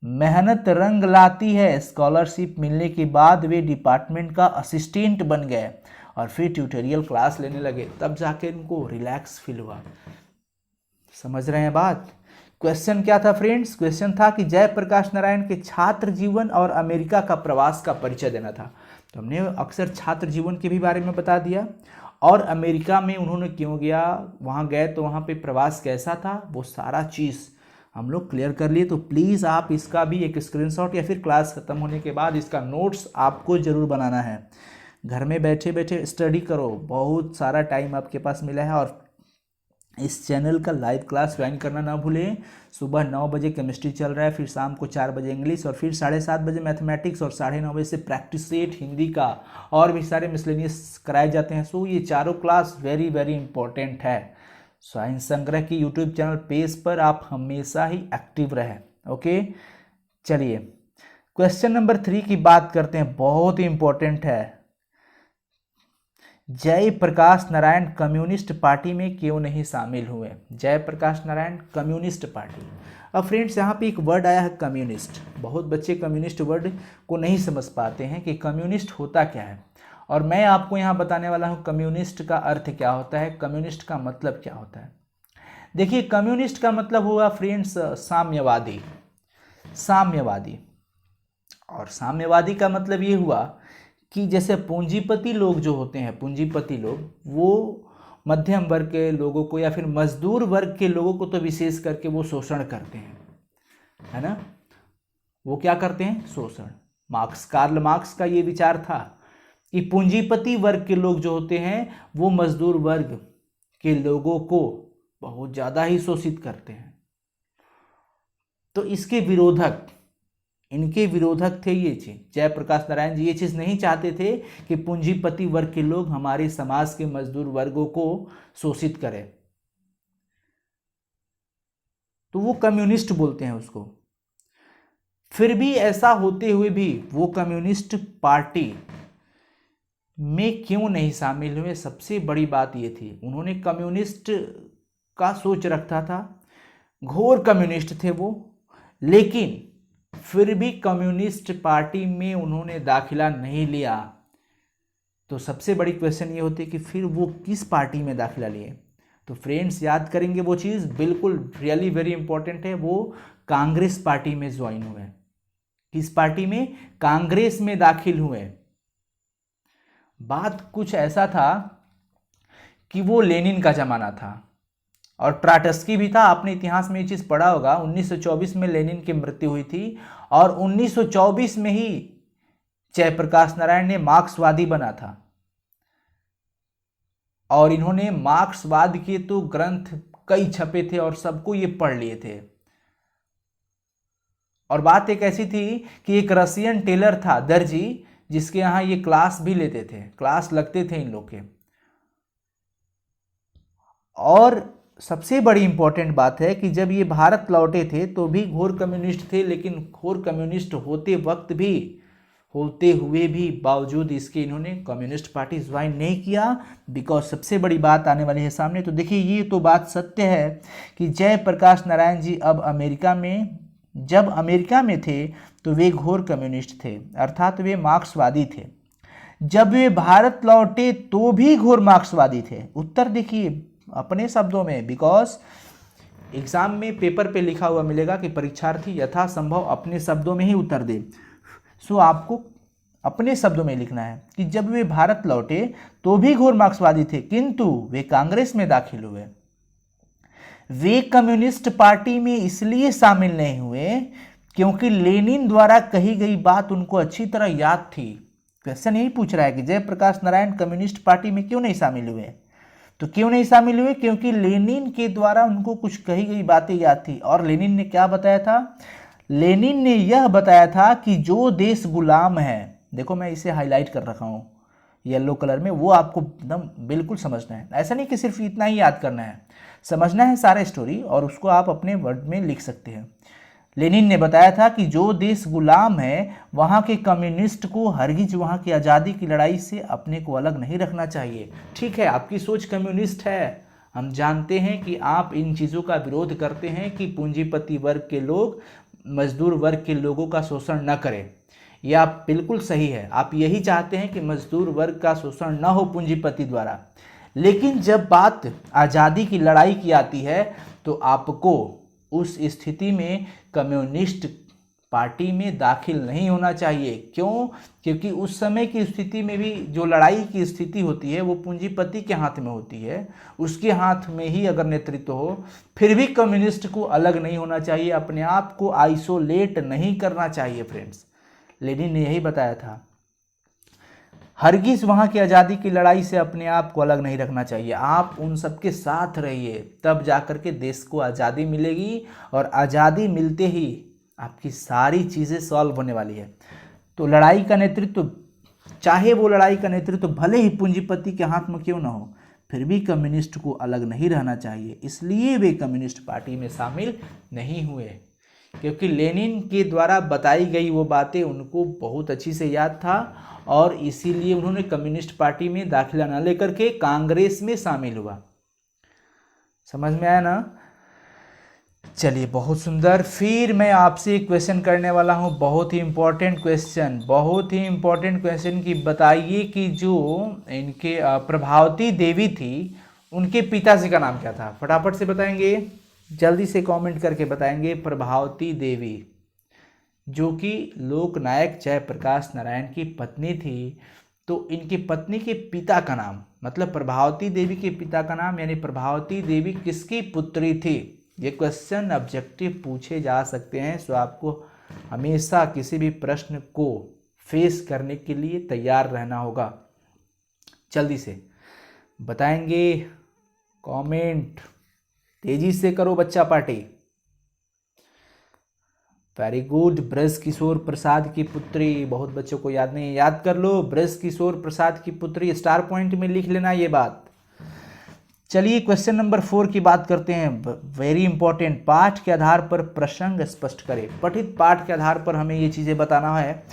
मेहनत रंग लाती है। स्कॉलरशिप मिलने के बाद वे डिपार्टमेंट का असिस्टेंट बन गए और फिर ट्यूटोरियल क्लास लेने लगे, तब जाके इनको रिलैक्स फील हुआ। समझ रहे हैं बात? क्वेश्चन क्या था फ्रेंड्स? क्वेश्चन था कि जयप्रकाश नारायण के छात्र जीवन और अमेरिका का प्रवास का परिचय देना था। तो हमने अक्सर छात्र जीवन के भी बारे में बता दिया और अमेरिका में उन्होंने क्यों गया, वहाँ गए तो वहाँ पे प्रवास कैसा था, वो सारा चीज़ हम लोग क्लियर कर लिए। तो प्लीज़ आप इसका भी एक स्क्रीनशॉट या फिर क्लास ख़त्म होने के बाद इसका नोट्स आपको ज़रूर बनाना है। घर में बैठे बैठे स्टडी करो, बहुत सारा टाइम आपके पास मिला है। और इस चैनल का लाइव क्लास ज्वाइन करना ना भूलें। सुबह 9 बजे केमिस्ट्री चल रहा है, फिर शाम को 4 बजे इंग्लिश, और फिर 7:30 बजे मैथमेटिक्स, और 9:30 बजे से प्रैक्टिस सेट हिंदी का और भी सारे मिसलेनियस कराए जाते हैं। सो ये चारों क्लास वेरी वेरी इंपॉर्टेंट है। साइंस संग्रह की यूट्यूब चैनल पेज पर आप हमेशा ही एक्टिव रहें। ओके, चलिए क्वेश्चन नंबर 3 की बात करते हैं, बहुत ही इंपॉर्टेंट है। जयप्रकाश नारायण कम्युनिस्ट पार्टी में क्यों नहीं शामिल हुए? Jayaprakash Narayan communist party. अब फ्रेंड्स यहाँ पे एक वर्ड आया है कम्युनिस्ट। बहुत बच्चे कम्युनिस्ट वर्ड को नहीं समझ पाते हैं कि कम्युनिस्ट होता क्या है, और मैं आपको यहाँ बताने वाला हूँ कम्युनिस्ट का अर्थ क्या होता है, कम्युनिस्ट का मतलब क्या होता है। देखिए, कम्युनिस्ट का मतलब हुआ फ्रेंड्स साम्यवादी। साम्यवादी, और साम्यवादी का मतलब ये हुआ कि जैसे पूंजीपति लोग जो होते हैं, पूंजीपति लोग, वो मध्यम वर्ग के लोगों को या फिर मजदूर वर्ग के लोगों को तो विशेष करके वो शोषण करते हैं, है ना। वो क्या करते हैं? शोषण। कार्ल मार्क्स का ये विचार था कि पूंजीपति वर्ग के लोग जो होते हैं वो मजदूर वर्ग के लोगों को बहुत ज़्यादा ही शोषित करते हैं। तो इसके विरोधक, इनके विरोधक थे ये चीज। जयप्रकाश नारायण जी ये चीज नहीं चाहते थे कि पूंजीपति वर्ग के लोग हमारे समाज के मजदूर वर्गों को शोषित करें, तो वो कम्युनिस्ट बोलते हैं उसको। फिर भी ऐसा होते हुए भी वो कम्युनिस्ट पार्टी में क्यों नहीं शामिल हुए? सबसे बड़ी बात ये थी, उन्होंने कम्युनिस्ट का सोच रखा था, घोर कम्युनिस्ट थे वो, लेकिन फिर भी कम्युनिस्ट पार्टी में उन्होंने दाखिला नहीं लिया। तो सबसे बड़ी क्वेश्चन ये होती है कि फिर वो किस पार्टी में दाखिला लिए? तो फ्रेंड्स याद करेंगे वो चीज़, बिल्कुल रियली वेरी इंपॉर्टेंट है। वो कांग्रेस पार्टी में ज्वाइन हुए। किस पार्टी में? कांग्रेस में दाखिल हुए। बात कुछ ऐसा था कि वो लेनिन का जमाना था और ट्राटस्की भी था। आपने इतिहास में ये चीज़ पढ़ा होगा, 1924 में लेनिन की मृत्यु हुई थी और 1924 में ही जयप्रकाश नारायण ने मार्क्सवादी बना था, और इन्होंने मार्क्सवाद के तो ग्रंथ कई छपे थे और सबको ये पढ़ लिए थे। और बात एक ऐसी थी कि एक रशियन टेलर था, दर्जी, जिसके यहाँ ये क्लास भी लेते थे, क्लास लगते थे इन लोग के। और सबसे बड़ी इंपॉर्टेंट बात है कि जब ये भारत लौटे थे तो भी घोर कम्युनिस्ट थे, लेकिन घोर कम्युनिस्ट होते हुए भी बावजूद इसके इन्होंने कम्युनिस्ट पार्टी ज्वाइन नहीं किया, बिकॉज सबसे बड़ी बात आने वाली है सामने। तो देखिए, ये तो बात सत्य है कि जयप्रकाश नारायण जी जब अमेरिका में थे तो वे घोर कम्युनिस्ट थे, अर्थात वे मार्क्सवादी थे। जब वे भारत लौटे तो भी घोर मार्क्सवादी थे। उत्तर देखिए अपने शब्दों में, बिकॉज एग्जाम में पेपर पे लिखा हुआ मिलेगा कि परीक्षार्थी यथासंभव अपने शब्दों में ही उत्तर दे। सो आपको अपने शब्दों में लिखना है कि जब वे भारत लौटे तो भी घोर मार्क्सवादी थे, किंतु वे कांग्रेस में दाखिल हुए। वे कम्युनिस्ट पार्टी में इसलिए शामिल नहीं हुए क्योंकि लेनिन द्वारा कही गई बात उनको अच्छी तरह याद थी। क्वेश्चन यही पूछ रहा है कि जयप्रकाश नारायण कम्युनिस्ट पार्टी में क्यों नहीं शामिल हुए? तो क्यों नहीं शामिल हुए? क्योंकि लेनिन के द्वारा उनको कुछ कही गई बातें याद थी। और लेनिन ने क्या बताया था? लेनिन ने यह बताया था कि जो देश गुलाम है, देखो मैं इसे हाईलाइट कर रखा हूँ येलो कलर में, वो आपको एकदम बिल्कुल समझना है। ऐसा नहीं कि सिर्फ इतना ही याद करना है, समझना है सारा स्टोरी और उसको आप अपने वर्ड में लिख सकते हैं। लेनिन ने बताया था कि जो देश गुलाम है वहाँ के कम्युनिस्ट को हरगिज वहाँ की आज़ादी की लड़ाई से अपने को अलग नहीं रखना चाहिए। ठीक है, आपकी सोच कम्युनिस्ट है, हम जानते हैं कि आप इन चीज़ों का विरोध करते हैं कि पूंजीपति वर्ग के लोग मजदूर वर्ग के लोगों का शोषण न करें। यह आप बिल्कुल सही है, आप यही चाहते हैं कि मजदूर वर्ग का शोषण न हो पूंजीपति द्वारा। लेकिन जब बात आज़ादी की लड़ाई की आती है तो आपको उस स्थिति में कम्युनिस्ट पार्टी में दाखिल नहीं होना चाहिए। क्यों? क्योंकि उस समय की स्थिति में भी जो लड़ाई की स्थिति होती है वो पूंजीपति के हाथ में होती है, उसके हाथ में ही अगर नेतृत्व हो, फिर भी कम्युनिस्ट को अलग नहीं होना चाहिए, अपने आप को आइसोलेट नहीं करना चाहिए। फ्रेंड्स, लेनिन ने यही बताया था, हरगिज वहाँ की आज़ादी की लड़ाई से अपने आप को अलग नहीं रखना चाहिए, आप उन सबके साथ रहिए, तब जाकर के देश को आज़ादी मिलेगी और आज़ादी मिलते ही आपकी सारी चीज़ें सॉल्व होने वाली है। तो लड़ाई का नेतृत्व, चाहे वो लड़ाई का नेतृत्व भले ही पूंजीपति के हाथ में क्यों ना हो, फिर भी कम्युनिस्ट को अलग नहीं रहना चाहिए। इसलिए वे कम्युनिस्ट पार्टी में शामिल नहीं हुए, क्योंकि लेनिन के द्वारा बताई गई वो बातें उनको बहुत अच्छी से याद था और इसीलिए उन्होंने कम्युनिस्ट पार्टी में दाखिला न लेकर के कांग्रेस में शामिल हुआ। समझ में आया ना? चलिए, बहुत सुंदर। फिर मैं आपसे एक क्वेश्चन करने वाला हूँ, बहुत ही इंपॉर्टेंट क्वेश्चन, बहुत ही इंपॉर्टेंट क्वेश्चन कि बताइए कि जो इनके प्रभावती देवी थी, उनके पिताजी का नाम क्या था? फटाफट से बताएंगे, जल्दी से कमेंट करके बताएंगे। प्रभावती देवी जो कि लोकनायक जयप्रकाश नारायण की पत्नी थी, तो इनकी पत्नी के पिता का नाम, मतलब प्रभावती देवी के पिता का नाम, यानी प्रभावती देवी किसकी पुत्री थी? ये क्वेश्चन ऑब्जेक्टिव पूछे जा सकते हैं, सो आपको हमेशा किसी भी प्रश्न को फेस करने के लिए तैयार रहना होगा। जल्दी से बताएंगे, कमेंट तेजी से करो बच्चा party. Very good. Braj Kishore Prasad की पुत्री, बहुत बच्चों को याद नहीं, याद कर लो, ब्रज किशोर प्रसाद की पुत्री, स्टार पॉइंट में लिख लेना ये बात। चलिए क्वेश्चन नंबर 4 की बात करते हैं, वेरी इंपॉर्टेंट। पाठ के आधार पर प्रसंग स्पष्ट करें। पठित पाठ के आधार पर हमें ये चीज़ें बताना है।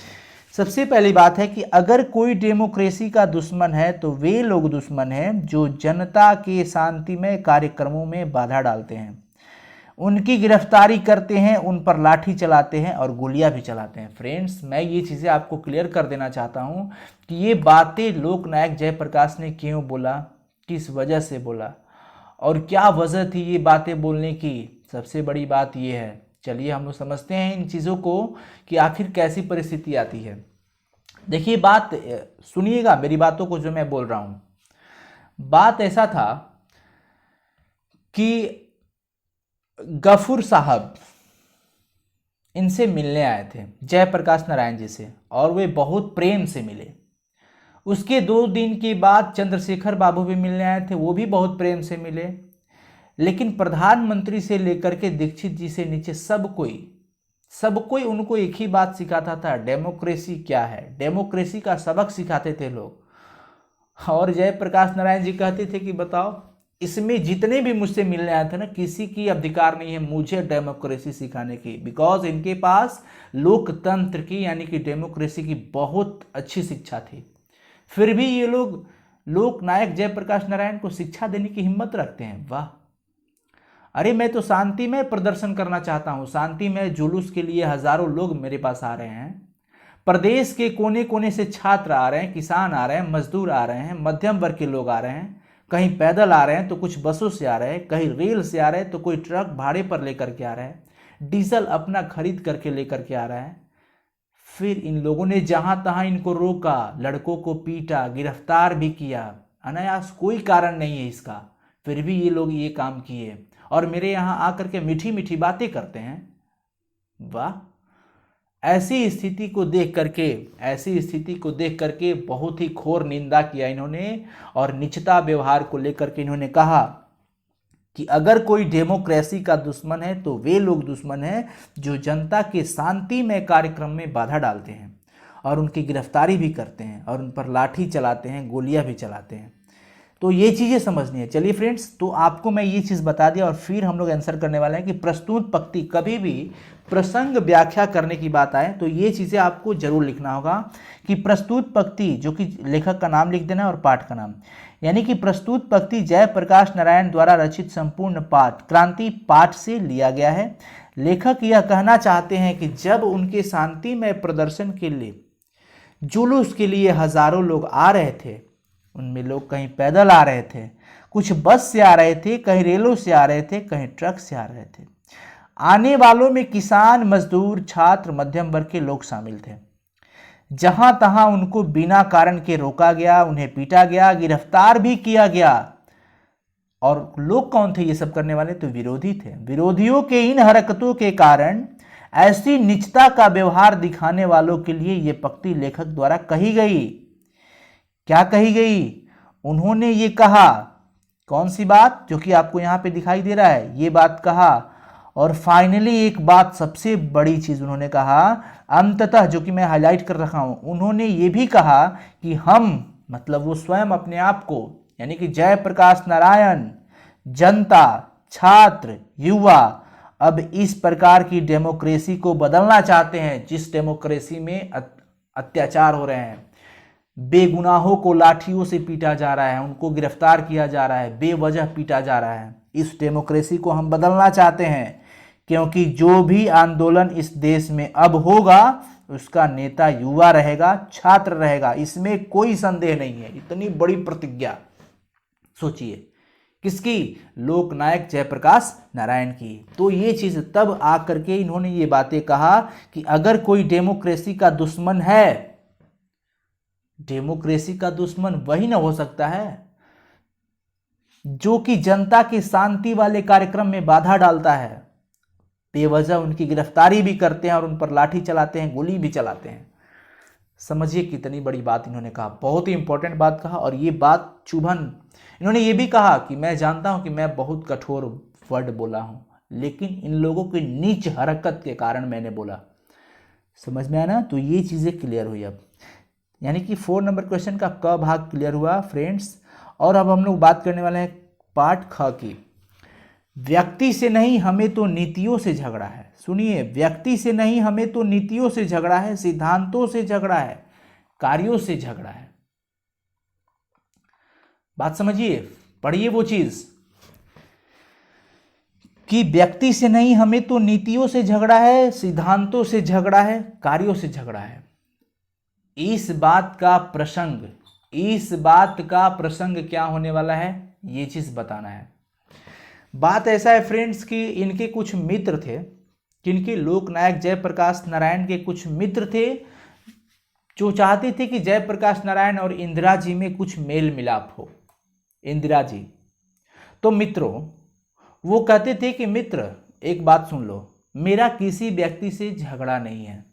सबसे पहली बात है कि अगर कोई डेमोक्रेसी का दुश्मन है तो वे लोग दुश्मन हैं जो जनता के शांतिमय कार्यक्रमों में बाधा डालते हैं, उनकी गिरफ्तारी करते हैं, उन पर लाठी चलाते हैं और गोलियां भी चलाते हैं। फ्रेंड्स, मैं ये चीज़ें आपको क्लियर कर देना चाहता हूँ कि ये बातें लोकनायक जयप्रकाश ने क्यों बोला, किस वजह से बोला और क्या वजह थी ये बातें बोलने की। सबसे बड़ी बात ये है। चलिए हम लोग समझते हैं इन चीज़ों को कि आखिर कैसी परिस्थिति आती है। देखिए, बात सुनिएगा मेरी बातों को जो मैं बोल रहा हूँ। बात ऐसा था कि गफूर साहब इनसे मिलने आए थे जयप्रकाश नारायण जी से, और वे बहुत प्रेम से मिले। उसके 2 दिन के बाद चंद्रशेखर बाबू भी मिलने आए थे, वो भी बहुत प्रेम से मिले। लेकिन प्रधानमंत्री से लेकर के दीक्षित जी से नीचे सब कोई उनको एक ही बात सिखाता था, डेमोक्रेसी क्या है, डेमोक्रेसी का सबक सिखाते थे लोग। और जयप्रकाश नारायण जी कहते थे कि बताओ, इसमें जितने भी मुझसे मिलने आए थे ना, किसी की अधिकार नहीं है मुझे डेमोक्रेसी सिखाने की, बिकॉज इनके पास लोकतंत्र की यानी कि डेमोक्रेसी की बहुत अच्छी शिक्षा थी। फिर भी ये लोग लोकनायक जयप्रकाश नारायण को शिक्षा देने की हिम्मत रखते हैं। वाह! अरे मैं तो शांति में प्रदर्शन करना चाहता हूँ, शांति में जुलूस के लिए हजारों लोग मेरे पास आ रहे हैं, प्रदेश के कोने कोने से छात्र आ रहे हैं, किसान आ रहे हैं, मजदूर आ रहे हैं, मध्यम वर्ग के लोग आ रहे हैं, कहीं पैदल आ रहे हैं तो कुछ बसों से आ रहे हैं, कहीं रेल से आ रहे हैं तो कोई ट्रक भाड़े पर लेकर के आ रहे हैं, डीजल अपना खरीद करके लेकर के आ रहे हैं। फिर इन लोगों ने जहां तहां इनको रोका, लड़कों को पीटा, गिरफ्तार भी किया, अनायास, कोई कारण नहीं है इसका, फिर भी ये लोग ये काम किए और मेरे यहाँ आकर के मीठी मीठी बातें करते हैं। वाह! ऐसी स्थिति को देख करके बहुत ही घोर निंदा किया इन्होंने और निचता व्यवहार को लेकर के इन्होंने कहा कि अगर कोई डेमोक्रेसी का दुश्मन है तो वे लोग दुश्मन हैं जो जनता के शांतिमय कार्यक्रम में बाधा डालते हैं और उनकी गिरफ्तारी भी करते हैं और उन पर लाठी चलाते हैं, गोलियां भी चलाते हैं। तो ये चीज़ें समझनी है। चलिए फ्रेंड्स, तो आपको मैं ये चीज़ बता दिया और फिर हम लोग आंसर करने वाले हैं कि प्रस्तुत पंक्ति, कभी भी प्रसंग व्याख्या करने की बात आए तो ये चीज़ें आपको जरूर लिखना होगा कि प्रस्तुत पंक्ति, जो कि लेखक का नाम लिख देना और पाठ का नाम, यानी कि प्रस्तुत पंक्ति जयप्रकाश नारायण द्वारा रचित संपूर्ण पाठ क्रांति पाठ से लिया गया है। लेखक यह कहना चाहते हैं कि जब उनके शांतिमय प्रदर्शन के लिए, जुलूस के लिए हजारों लोग आ रहे थे, उनमें लोग कहीं पैदल आ रहे थे, कुछ बस से आ रहे थे, कहीं रेलों से आ रहे थे, कहीं ट्रक से आ रहे थे, आने वालों में किसान, मजदूर, छात्र, मध्यम वर्ग के लोग शामिल थे। जहां तहां उनको बिना कारण के रोका गया, उन्हें पीटा गया, गिरफ्तार भी किया गया। और लोग कौन थे ये सब करने वाले? तो विरोधी थे। विरोधियों के इन हरकतों के कारण ऐसी नीचता का व्यवहार दिखाने वालों के लिए यह पंक्ति लेखक द्वारा कही गई। क्या कही गई? उन्होंने ये कहा, कौन सी बात? जो कि आपको यहां पे दिखाई दे रहा है, ये बात कहा। और फाइनली एक बात, सबसे बड़ी चीज उन्होंने कहा अंततः, जो कि मैं हाईलाइट कर रखा हूं, उन्होंने ये भी कहा कि हम, मतलब वो स्वयं अपने आप को, यानी कि जयप्रकाश नारायण, जनता, छात्र, युवा अब इस प्रकार की डेमोक्रेसी को बदलना चाहते हैं जिस डेमोक्रेसी में अत्याचार हो रहे हैं, बेगुनाहों को लाठियों से पीटा जा रहा है, उनको गिरफ्तार किया जा रहा है, बेवजह पीटा जा रहा है। इस डेमोक्रेसी को हम बदलना चाहते हैं, क्योंकि जो भी आंदोलन इस देश में अब होगा उसका नेता युवा रहेगा, छात्र रहेगा, इसमें कोई संदेह नहीं है। इतनी बड़ी प्रतिज्ञा सोचिए, किसकी? लोकनायक जयप्रकाश नारायण की। तो ये चीज तब आकर के इन्होंने ये बातें कहा कि अगर कोई डेमोक्रेसी का दुश्मन है, डेमोक्रेसी का दुश्मन वही ना हो सकता है जो कि जनता के शांति वाले कार्यक्रम में बाधा डालता है, बेवजह उनकी गिरफ्तारी भी करते हैं और उन पर लाठी चलाते हैं, गोली भी चलाते हैं। समझिए कितनी बड़ी बात इन्होंने कहा, बहुत ही इंपॉर्टेंट बात कहा। और ये बात चुभन, इन्होंने ये भी कहा कि मैं जानता हूं कि मैं बहुत कठोर वर्ड बोला हूं, लेकिन इन लोगों की नीच हरकत के कारण मैंने बोला। समझ में आया ना? तो ये चीजें क्लियर हुई अब, यानी कि 4 नंबर क्वेश्चन का क भाग क्लियर हुआ फ्रेंड्स। और अब हम लोग बात करने वाले हैं पार्ट ख की। व्यक्ति से नहीं, हमें तो नीतियों से झगड़ा है। सुनिए, व्यक्ति से नहीं, हमें तो नीतियों से झगड़ा है, सिद्धांतों से झगड़ा है, कार्यों से झगड़ा है। बात समझिए, पढ़िए वो चीज कि व्यक्ति से नहीं, हमें तो नीतियों से झगड़ा है, सिद्धांतों से झगड़ा है, कार्यों से झगड़ा है। इस बात का प्रसंग क्या होने वाला है, ये चीज बताना है। बात ऐसा है फ्रेंड्स कि इनके कुछ मित्र थे, किनके? लोकनायक जयप्रकाश नारायण के कुछ मित्र थे जो चाहते थे कि जयप्रकाश नारायण और इंदिरा जी में कुछ मेल मिलाप हो। इंदिरा जी, तो मित्रों, वो कहते थे कि मित्र एक बात सुन लो, मेरा किसी व्यक्ति से झगड़ा नहीं है।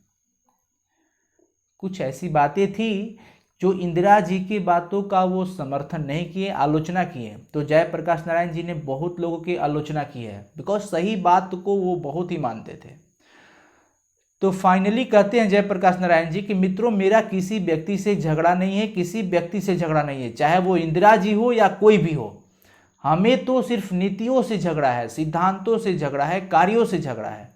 कुछ ऐसी बातें थी जो इंदिरा जी की बातों का वो समर्थन नहीं किए, आलोचना किए। तो जयप्रकाश नारायण जी ने बहुत लोगों की आलोचना की है, बिकॉज सही बात को वो बहुत ही मानते थे। तो फाइनली कहते हैं जयप्रकाश नारायण जी कि मित्रों, मेरा किसी व्यक्ति से झगड़ा नहीं है, किसी व्यक्ति से झगड़ा नहीं है, चाहे वो इंदिरा जी हो या कोई भी हो। हमें तो सिर्फ नीतियों से झगड़ा है, सिद्धांतों से झगड़ा है, कार्यों से झगड़ा है।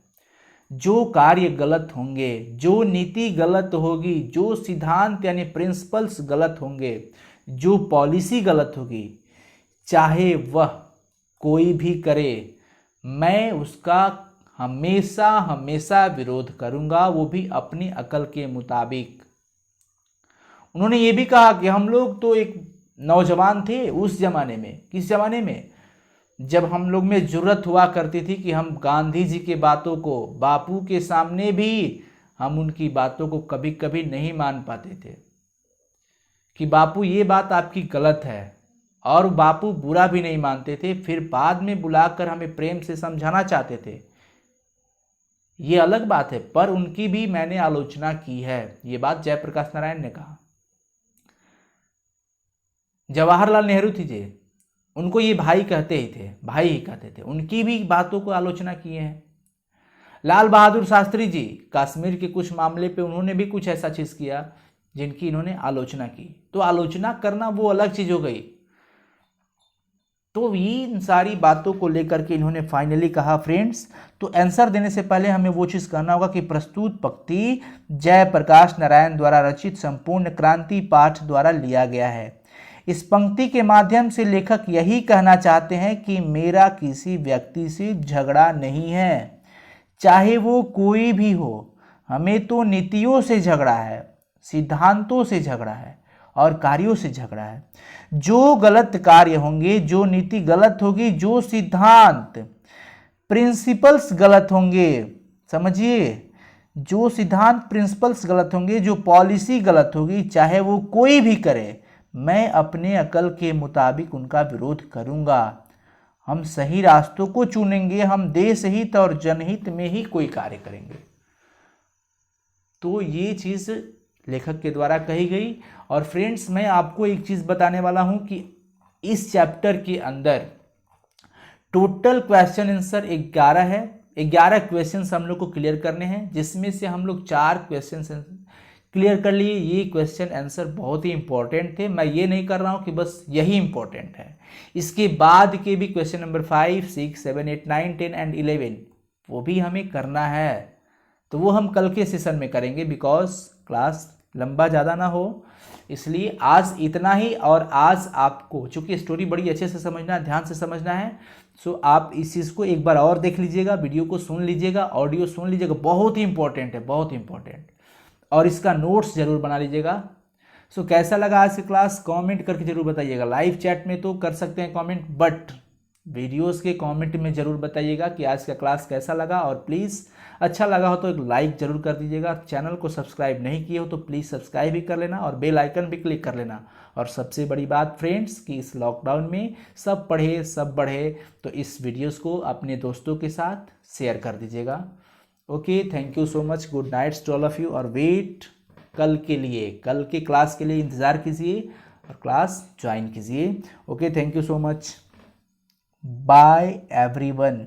जो कार्य गलत होंगे, जो नीति गलत होगी, जो सिद्धांत यानी प्रिंसिपल्स गलत होंगे, जो पॉलिसी गलत होगी, चाहे वह कोई भी करे, मैं उसका हमेशा हमेशा विरोध करूंगा, वो भी अपनी अकल के मुताबिक। उन्होंने ये भी कहा कि हम लोग तो एक नौजवान थे उस जमाने में। किस जमाने में? जब हम लोग में जरूरत हुआ करती थी कि हम गांधी जी के बातों को, बापू के सामने भी हम उनकी बातों को कभी कभी नहीं मान पाते थे कि बापू ये बात आपकी गलत है, और बापू बुरा भी नहीं मानते थे, फिर बाद में बुलाकर हमें प्रेम से समझाना चाहते थे। ये अलग बात है, पर उनकी भी मैंने आलोचना की है। ये बात जयप्रकाश नारायण ने कहा। जवाहरलाल नेहरू थी जी, उनको ये भाई कहते ही थे, भाई ही कहते थे, उनकी भी बातों को आलोचना किए हैं। लाल बहादुर शास्त्री जी, कश्मीर के कुछ मामले पे उन्होंने भी कुछ ऐसा चीज किया जिनकी इन्होंने आलोचना की। तो आलोचना करना वो अलग चीज हो गई। तो इन सारी बातों को लेकर के इन्होंने फाइनली कहा फ्रेंड्स। तो आंसर देने से पहले हमें वो चीज कहना होगा कि प्रस्तुत पंक्ति जयप्रकाश नारायण द्वारा रचित संपूर्ण क्रांति पाठ द्वारा लिया गया है। इस पंक्ति के माध्यम से लेखक यही कहना चाहते हैं कि मेरा किसी व्यक्ति से झगड़ा नहीं है, चाहे वो कोई भी हो। हमें तो नीतियों से झगड़ा है, सिद्धांतों से झगड़ा है और कार्यों से झगड़ा है। जो गलत कार्य होंगे, जो नीति गलत होगी, जो सिद्धांत प्रिंसिपल्स गलत होंगे, समझिए, जो सिद्धांत प्रिंसिपल्स गलत होंगे, जो पॉलिसी गलत होगी, चाहे वो कोई भी करे, मैं अपने अकल के मुताबिक उनका विरोध करूंगा। हम सही रास्तों को चुनेंगे, हम देश हित और जनहित में ही कोई कार्य करेंगे। तो ये चीज़ लेखक के द्वारा कही गई। और फ्रेंड्स, मैं आपको एक चीज़ बताने वाला हूं कि इस चैप्टर के अंदर टोटल क्वेश्चन आंसर 11 है। 11 क्वेश्चंस हम लोग को क्लियर करने हैं, जिसमें से हम लोग 4 क्वेश्चन क्लियर कर लिए। ये क्वेश्चन आंसर बहुत ही इंपॉर्टेंट थे। मैं ये नहीं कर रहा हूँ कि बस यही इंपॉर्टेंट है, इसके बाद के भी क्वेश्चन नंबर 5, 6, 7, 8, 9, 10 एंड 11 वो भी हमें करना है। तो वो हम कल के सेशन में करेंगे, बिकॉज क्लास लंबा ज़्यादा ना हो, इसलिए आज इतना ही। और आज आपको चूँकि स्टोरी बड़ी अच्छे से समझना है, ध्यान से समझना है, सो आप इस चीज़ को एक बार और देख लीजिएगा, वीडियो को सुन लीजिएगा, ऑडियो सुन लीजिएगा, बहुत ही इंपॉर्टेंट है, बहुत ही इंपॉर्टेंट। और इसका नोट्स जरूर बना लीजिएगा। सो कैसा लगा आज की क्लास, कमेंट करके जरूर बताइएगा। लाइव चैट में तो कर सकते हैं कमेंट, बट वीडियोस के कमेंट में जरूर बताइएगा कि आज का क्लास कैसा लगा। और प्लीज़ अच्छा लगा हो तो एक लाइक जरूर कर दीजिएगा। चैनल को सब्सक्राइब नहीं किए हो तो प्लीज़ सब्सक्राइब भी कर लेना और बेल आइकन भी क्लिक कर लेना। और सबसे बड़ी बात फ्रेंड्स कि इस लॉकडाउन में सब पढ़े सब बढ़े, तो इस वीडियोस को अपने दोस्तों के साथ शेयर कर दीजिएगा। Okay, thank you so much, good nights to all of you. और वेट कल के लिए, कल के क्लास के लिए इंतज़ार कीजिए और क्लास ज्वाइन कीजिए। Okay, thank you so much, bye everyone.